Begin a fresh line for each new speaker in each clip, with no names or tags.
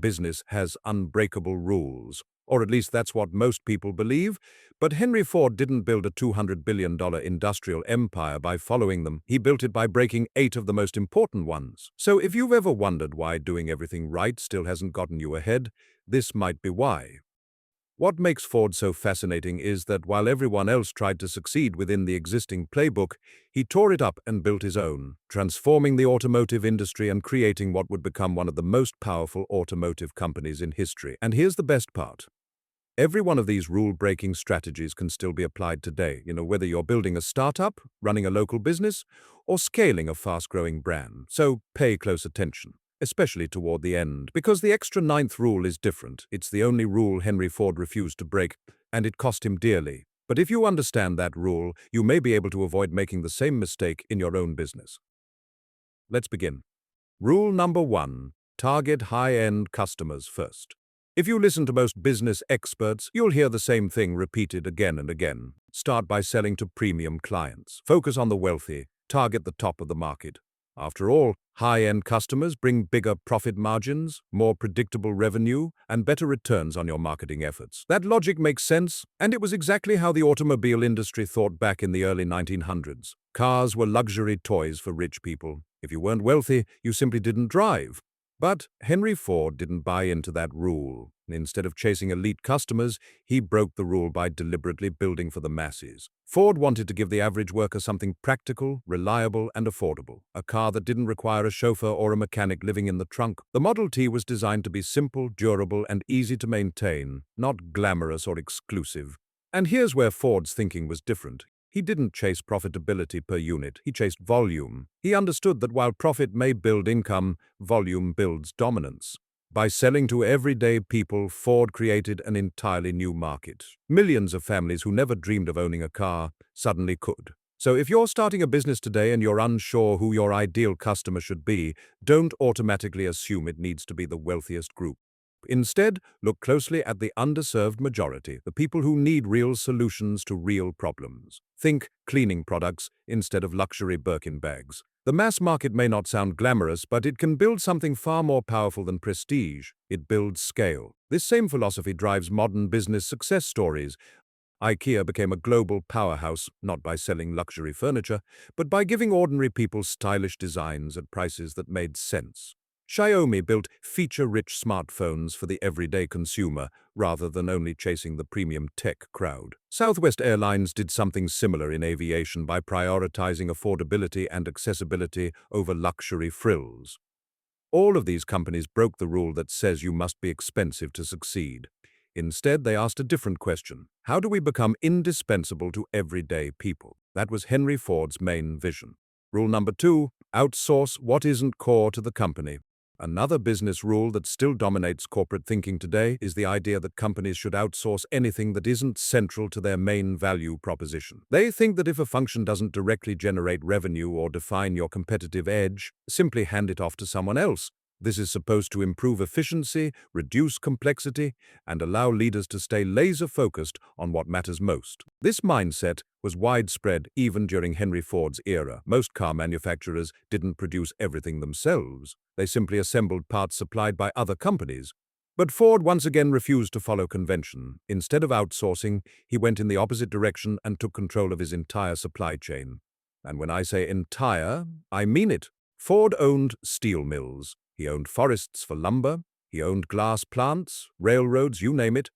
business has unbreakable rules. Or at least that's what most people believe. But Henry Ford didn't build a $200 billion industrial empire by following them. He built it by breaking 8 of the most important ones. So if you've ever wondered why doing everything right still hasn't gotten you ahead, this might be why. What makes Ford so fascinating is that while everyone else tried to succeed within the existing playbook, he tore it up and built his own, transforming the automotive industry and creating what would become one of the most powerful automotive companies in history. And here's the best part. Every one of these rule-breaking strategies can still be applied today, whether you're building a startup, running a local business, or scaling a fast-growing brand. So pay close attention, especially toward the end, because the extra ninth rule is different. It's the only rule Henry Ford refused to break, and it cost him dearly. But if you understand that rule, you may be able to avoid making the same mistake in your own business. Let's begin. Rule number 1, target high-end customers first. If you listen to most business experts, you'll hear the same thing repeated again and again. Start by selling to premium clients. Focus on the wealthy. Target the top of the market. After all, high-end customers bring bigger profit margins, more predictable revenue, and better returns on your marketing efforts. That logic makes sense, and it was exactly how the automobile industry thought back in the early 1900s. Cars were luxury toys for rich people. If you weren't wealthy, you simply didn't drive. But Henry Ford didn't buy into that rule. Instead of chasing elite customers, he broke the rule by deliberately building for the masses. Ford wanted to give the average worker something practical, reliable, and affordable. A car that didn't require a chauffeur or a mechanic living in the trunk. The Model T was designed to be simple, durable, and easy to maintain, not glamorous or exclusive. And here's where Ford's thinking was different. He didn't chase profitability per unit, he chased volume. He understood that while profit may build income, volume builds dominance. By selling to everyday people, Ford created an entirely new market. Millions of families who never dreamed of owning a car suddenly could. So if you're starting a business today and you're unsure who your ideal customer should be, don't automatically assume it needs to be the wealthiest group. Instead, look closely at the underserved majority, the people who need real solutions to real problems. Think cleaning products instead of luxury Birkin bags. The mass market may not sound glamorous, but it can build something far more powerful than prestige. It builds scale. This same philosophy drives modern business success stories. IKEA became a global powerhouse not by selling luxury furniture, but by giving ordinary people stylish designs at prices that made sense. Xiaomi built feature-rich smartphones for the everyday consumer, rather than only chasing the premium tech crowd. Southwest Airlines did something similar in aviation by prioritizing affordability and accessibility over luxury frills. All of these companies broke the rule that says you must be expensive to succeed. Instead, they asked a different question. How do we become indispensable to everyday people? That was Henry Ford's main vision. Rule number 2, outsource what isn't core to the company. Another business rule that still dominates corporate thinking today is the idea that companies should outsource anything that isn't central to their main value proposition. They think that if a function doesn't directly generate revenue or define your competitive edge, simply hand it off to someone else. This is supposed to improve efficiency, reduce complexity, and allow leaders to stay laser-focused on what matters most. This mindset was widespread even during Henry Ford's era. Most car manufacturers didn't produce everything themselves. They simply assembled parts supplied by other companies. But Ford once again refused to follow convention. Instead of outsourcing, he went in the opposite direction and took control of his entire supply chain. And when I say entire, I mean it. Ford owned steel mills. He owned forests for lumber. He owned glass plants, railroads, you name it.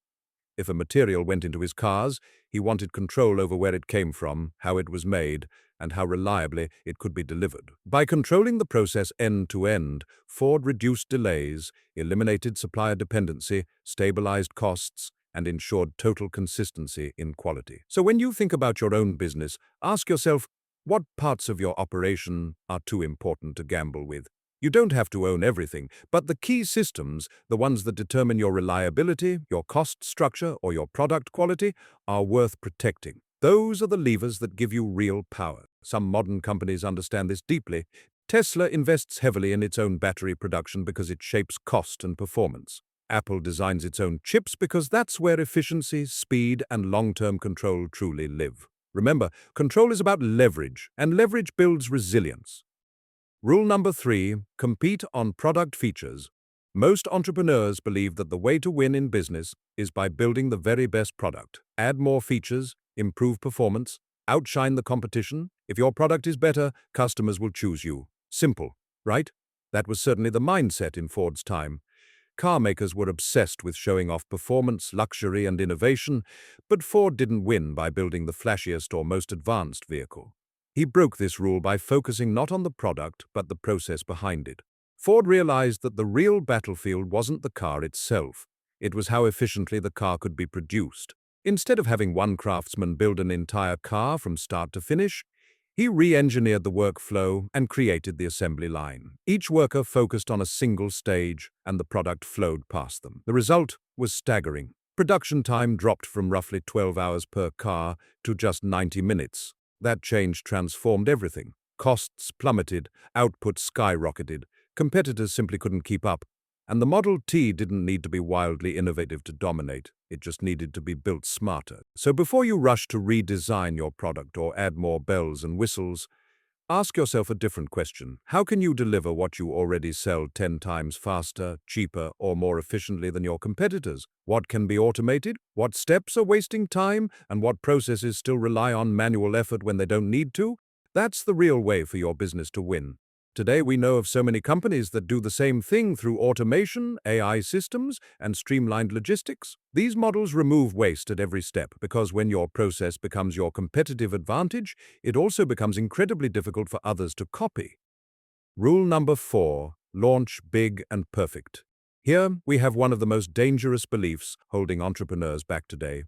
If a material went into his cars, he wanted control over where it came from, how it was made, and how reliably it could be delivered. By controlling the process end to end, Ford reduced delays, eliminated supplier dependency, stabilized costs, and ensured total consistency in quality. So when you think about your own business, ask yourself, what parts of your operation are too important to gamble with? You don't have to own everything, but the key systems, the ones that determine your reliability, your cost structure, or your product quality, are worth protecting. Those are the levers that give you real power. Some modern companies understand this deeply. Tesla invests heavily in its own battery production because it shapes cost and performance. Apple designs its own chips because that's where efficiency, speed, and long-term control truly live. Remember, control is about leverage, and leverage builds resilience. Rule number 3, compete on product features. Most entrepreneurs believe that the way to win in business is by building the very best product. Add more features, improve performance, outshine the competition. If your product is better, customers will choose you. Simple, right? That was certainly the mindset in Ford's time. Car makers were obsessed with showing off performance, luxury, and innovation, but Ford didn't win by building the flashiest or most advanced vehicle. He broke this rule by focusing not on the product, but the process behind it. Ford realized that the real battlefield wasn't the car itself. It was how efficiently the car could be produced. Instead of having one craftsman build an entire car from start to finish, he re-engineered the workflow and created the assembly line. Each worker focused on a single stage, and the product flowed past them. The result was staggering. Production time dropped from roughly 12 hours per car to just 90 minutes. That change transformed everything. Costs plummeted, output skyrocketed. Competitors simply couldn't keep up. And the Model T didn't need to be wildly innovative to dominate. It just needed to be built smarter. So before you rush to redesign your product or add more bells and whistles, ask yourself a different question. How can you deliver what you already sell 10 times faster, cheaper, or more efficiently than your competitors? What can be automated? What steps are wasting time? And what processes still rely on manual effort when they don't need to? That's the real way for your business to win. Today, we know of so many companies that do the same thing through automation, AI systems, and streamlined logistics. These models remove waste at every step because when your process becomes your competitive advantage, it also becomes incredibly difficult for others to copy. Rule number 4, launch big and perfect. Here, we have one of the most dangerous beliefs holding entrepreneurs back today.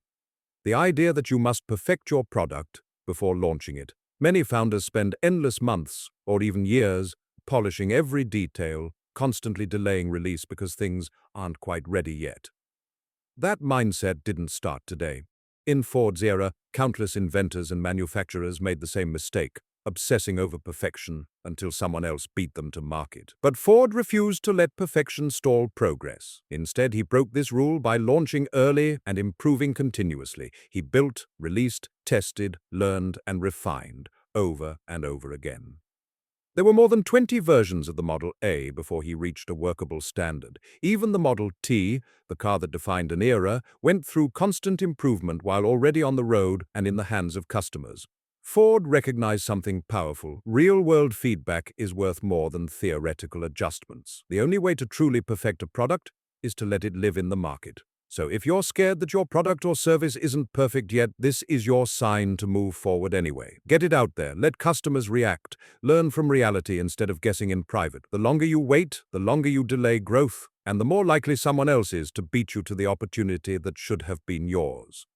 The idea that you must perfect your product before launching it. Many founders spend endless months, or even years, polishing every detail, constantly delaying release because things aren't quite ready yet. That mindset didn't start today. In Ford's era, countless inventors and manufacturers made the same mistake, obsessing over perfection until someone else beat them to market. But Ford refused to let perfection stall progress. Instead, he broke this rule by launching early and improving continuously. He built, released, tested, learned, and refined over and over again. There were more than 20 versions of the Model A before he reached a workable standard. Even the Model T, the car that defined an era, went through constant improvement while already on the road and in the hands of customers. Ford recognized something powerful. Real-world feedback is worth more than theoretical adjustments. The only way to truly perfect a product is to let it live in the market. So if you're scared that your product or service isn't perfect yet, this is your sign to move forward anyway. Get it out there, let customers react, learn from reality instead of guessing in private. The longer you wait, the longer you delay growth, and the more likely someone else is to beat you to the opportunity that should have been yours.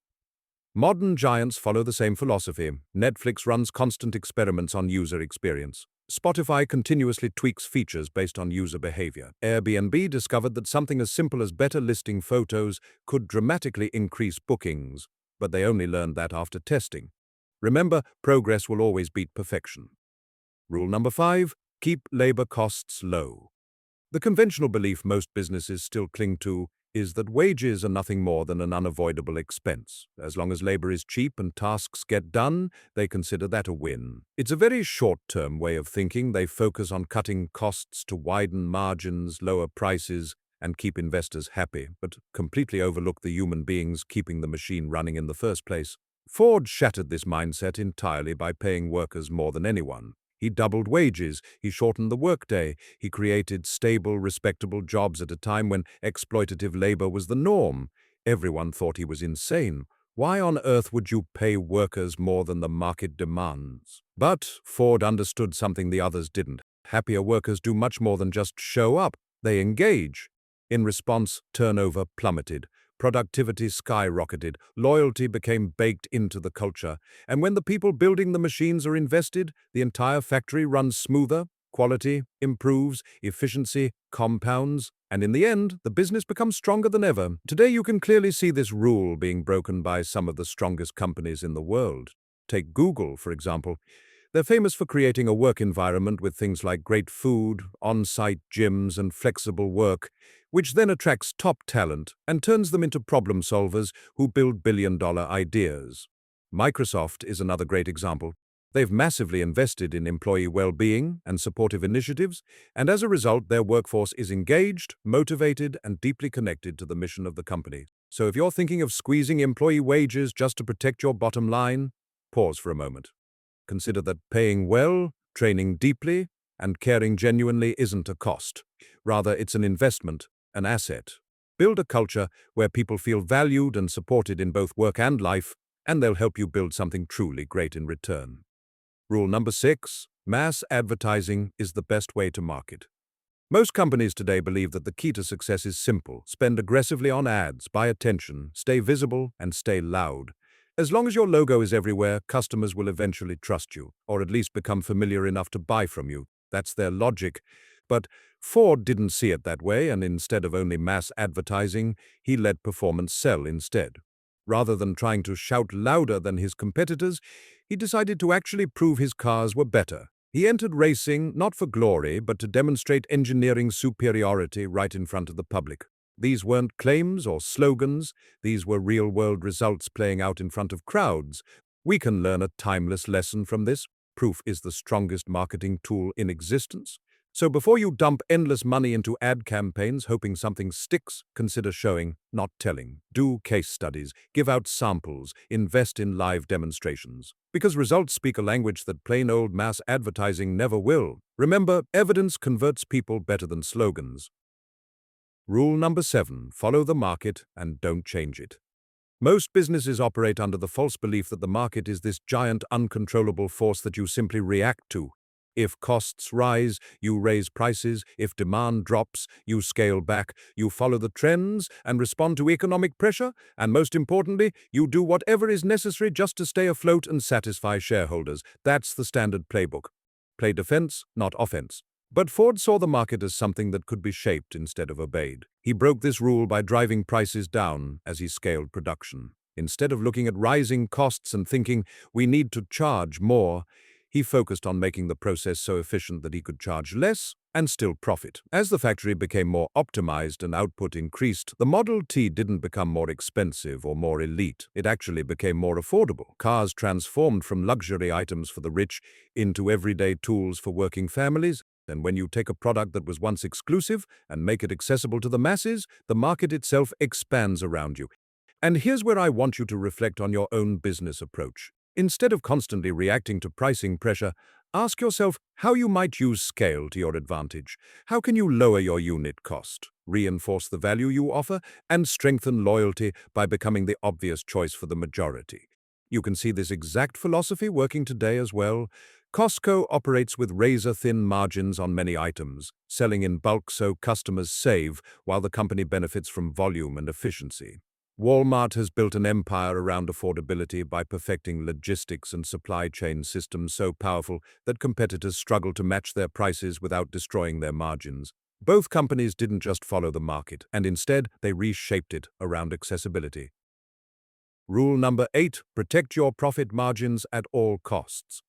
Modern giants follow the same philosophy. Netflix runs constant experiments on user experience. Spotify continuously tweaks features based on user behavior. Airbnb discovered that something as simple as better listing photos could dramatically increase bookings, but they only learned that after testing. Remember, progress will always beat perfection. Rule number 5, keep labor costs low. The conventional belief most businesses still cling to is that wages are nothing more than an unavoidable expense. As long as labor is cheap and tasks get done, they consider that a win. It's a very short-term way of thinking. They focus on cutting costs to widen margins, lower prices, and keep investors happy, but completely overlook the human beings keeping the machine running in the first place. Ford shattered this mindset entirely by paying workers more than anyone. He doubled wages, he shortened the workday, he created stable, respectable jobs at a time when exploitative labor was the norm. Everyone thought he was insane. Why on earth would you pay workers more than the market demands? But Ford understood something the others didn't. Happier workers do much more than just show up. They engage. In response, turnover plummeted. Productivity skyrocketed, loyalty became baked into the culture, and when the people building the machines are invested, the entire factory runs smoother, quality improves, efficiency compounds, and in the end, the business becomes stronger than ever. Today you can clearly see this rule being broken by some of the strongest companies in the world. Take Google, for example. They're famous for creating a work environment with things like great food, on-site gyms, and flexible work, which then attracts top talent and turns them into problem solvers who build billion-dollar ideas. Microsoft is another great example. They've massively invested in employee well-being and supportive initiatives, and as a result, their workforce is engaged, motivated, and deeply connected to the mission of the company. So if you're thinking of squeezing employee wages just to protect your bottom line, pause for a moment. Consider that paying well, training deeply, and caring genuinely isn't a cost. Rather, it's an investment, an asset. Build a culture where people feel valued and supported in both work and life, and they'll help you build something truly great in return. Rule number 6, mass advertising is the best way to market. Most companies today believe that the key to success is simple. Spend aggressively on ads, buy attention, stay visible, and stay loud. As long as your logo is everywhere, customers will eventually trust you, or at least become familiar enough to buy from you. That's their logic. But Ford didn't see it that way, and instead of only mass advertising, he let performance sell instead. Rather than trying to shout louder than his competitors, he decided to actually prove his cars were better. He entered racing not for glory, but to demonstrate engineering superiority right in front of the public. These weren't claims or slogans, these were real-world results playing out in front of crowds. We can learn a timeless lesson from this. Proof is the strongest marketing tool in existence. So before you dump endless money into ad campaigns hoping something sticks, consider showing, not telling. Do case studies, give out samples, invest in live demonstrations. Because results speak a language that plain old mass advertising never will. Remember, evidence converts people better than slogans. Rule number 7, follow the market and don't change it. Most businesses operate under the false belief that the market is this giant, uncontrollable force that you simply react to. If costs rise, you raise prices. If demand drops, you scale back. You follow the trends and respond to economic pressure. And most importantly, you do whatever is necessary just to stay afloat and satisfy shareholders. That's the standard playbook. Play defense, not offense. But Ford saw the market as something that could be shaped instead of obeyed. He broke this rule by driving prices down as he scaled production. Instead of looking at rising costs and thinking, we need to charge more, he focused on making the process so efficient that he could charge less and still profit. As the factory became more optimized and output increased, the Model T didn't become more expensive or more elite. It actually became more affordable. Cars transformed from luxury items for the rich into everyday tools for working families. And when you take a product that was once exclusive and make it accessible to the masses, the market itself expands around you. And here's where I want you to reflect on your own business approach. Instead of constantly reacting to pricing pressure, ask yourself how you might use scale to your advantage. How can you lower your unit cost, reinforce the value you offer, and strengthen loyalty by becoming the obvious choice for the majority? You can see this exact philosophy working today as well. Costco operates with razor-thin margins on many items, selling in bulk so customers save while the company benefits from volume and efficiency. Walmart has built an empire around affordability by perfecting logistics and supply chain systems so powerful that competitors struggle to match their prices without destroying their margins. Both companies didn't just follow the market, and instead they reshaped it around accessibility. Rule number 8, protect your profit margins at all costs.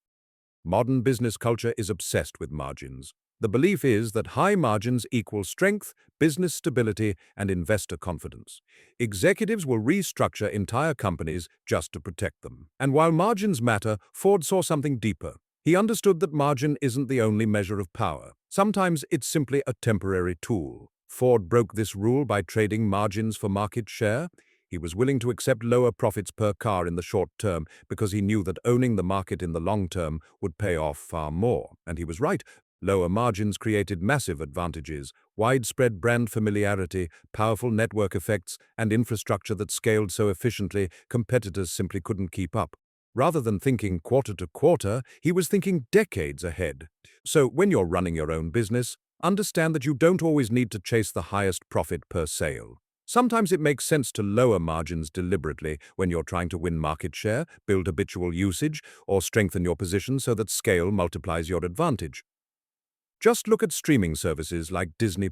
Modern business culture is obsessed with margins. The belief is that high margins equal strength, business stability, and investor confidence. Executives will restructure entire companies just to protect them. And while margins matter, Ford saw something deeper. He understood that margin isn't the only measure of power. Sometimes it's simply a temporary tool. Ford broke this rule by trading margins for market share. He was willing to accept lower profits per car in the short term because he knew that owning the market in the long term would pay off far more. And he was right. Lower margins created massive advantages: widespread brand familiarity, powerful network effects, and infrastructure that scaled so efficiently competitors simply couldn't keep up. Rather than thinking quarter to quarter, he was thinking decades ahead. So when you're running your own business, understand that you don't always need to chase the highest profit per sale. Sometimes it makes sense to lower margins deliberately when you're trying to win market share, build habitual usage, or strengthen your position so that scale multiplies your advantage. Just look at streaming services like Disney+.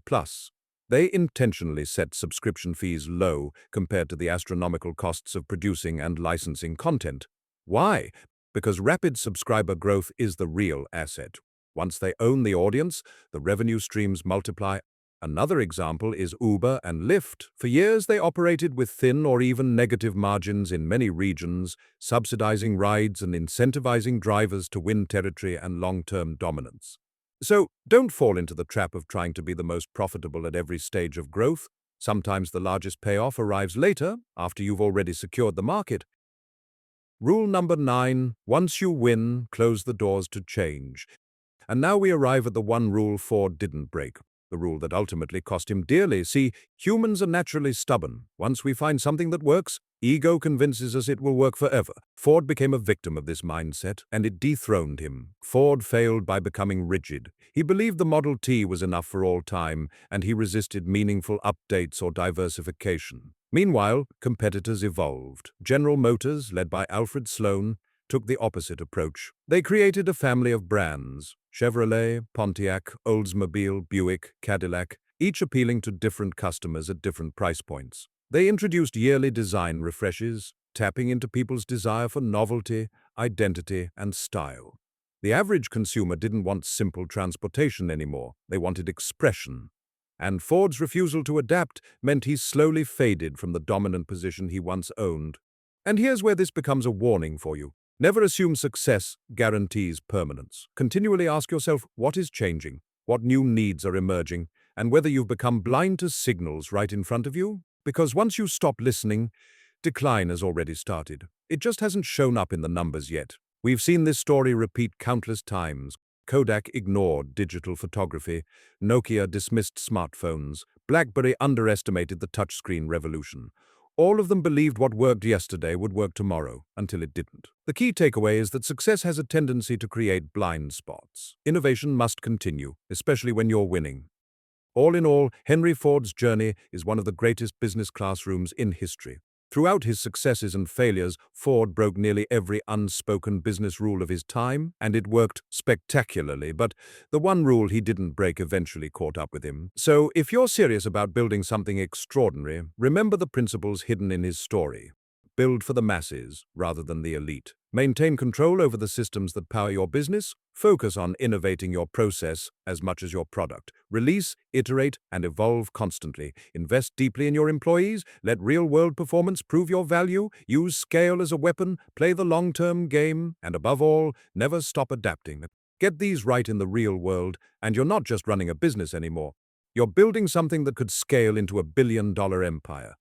They intentionally set subscription fees low compared to the astronomical costs of producing and licensing content. Why? Because rapid subscriber growth is the real asset. Once they own the audience, the revenue streams multiply Another example is Uber and Lyft. For years, they operated with thin or even negative margins in many regions, subsidizing rides and incentivizing drivers to win territory and long-term dominance. So, don't fall into the trap of trying to be the most profitable at every stage of growth. Sometimes the largest payoff arrives later, after you've already secured the market. Rule number 9, once you win, close the doors to change. And now we arrive at the one rule Ford didn't break, the rule that ultimately cost him dearly. See, humans are naturally stubborn. Once we find something that works, ego convinces us it will work forever. Ford became a victim of this mindset, and it dethroned him. Ford failed by becoming rigid. He believed the Model T was enough for all time, and he resisted meaningful updates or diversification. Meanwhile, competitors evolved. General Motors, led by Alfred Sloan, took the opposite approach. They created a family of brands: Chevrolet, Pontiac, Oldsmobile, Buick, Cadillac, each appealing to different customers at different price points. They introduced yearly design refreshes, tapping into people's desire for novelty, identity, and style. The average consumer didn't want simple transportation anymore. They wanted expression. And Ford's refusal to adapt meant he slowly faded from the dominant position he once owned. And here's where this becomes a warning for you. Never assume success guarantees permanence. Continually ask yourself what is changing, what new needs are emerging, and whether you've become blind to signals right in front of you. Because once you stop listening, decline has already started. It just hasn't shown up in the numbers yet. We've seen this story repeat countless times. Kodak ignored digital photography, Nokia dismissed smartphones, BlackBerry underestimated the touchscreen revolution. All of them believed what worked yesterday would work tomorrow, until it didn't. The key takeaway is that success has a tendency to create blind spots. Innovation must continue, especially when you're winning. All in all, Henry Ford's journey is one of the greatest business classrooms in history. Throughout his successes and failures, Ford broke nearly every unspoken business rule of his time, and it worked spectacularly, but the one rule he didn't break eventually caught up with him. So, if you're serious about building something extraordinary, remember the principles hidden in his story. Build for the masses rather than the elite. Maintain control over the systems that power your business. Focus on innovating your process as much as your product. Release, iterate, and evolve constantly. Invest deeply in your employees. Let real-world performance prove your value. Use scale as a weapon. Play the long-term game. And above all, never stop adapting. Get these right in the real world, and you're not just running a business anymore. You're building something that could scale into a billion-dollar empire.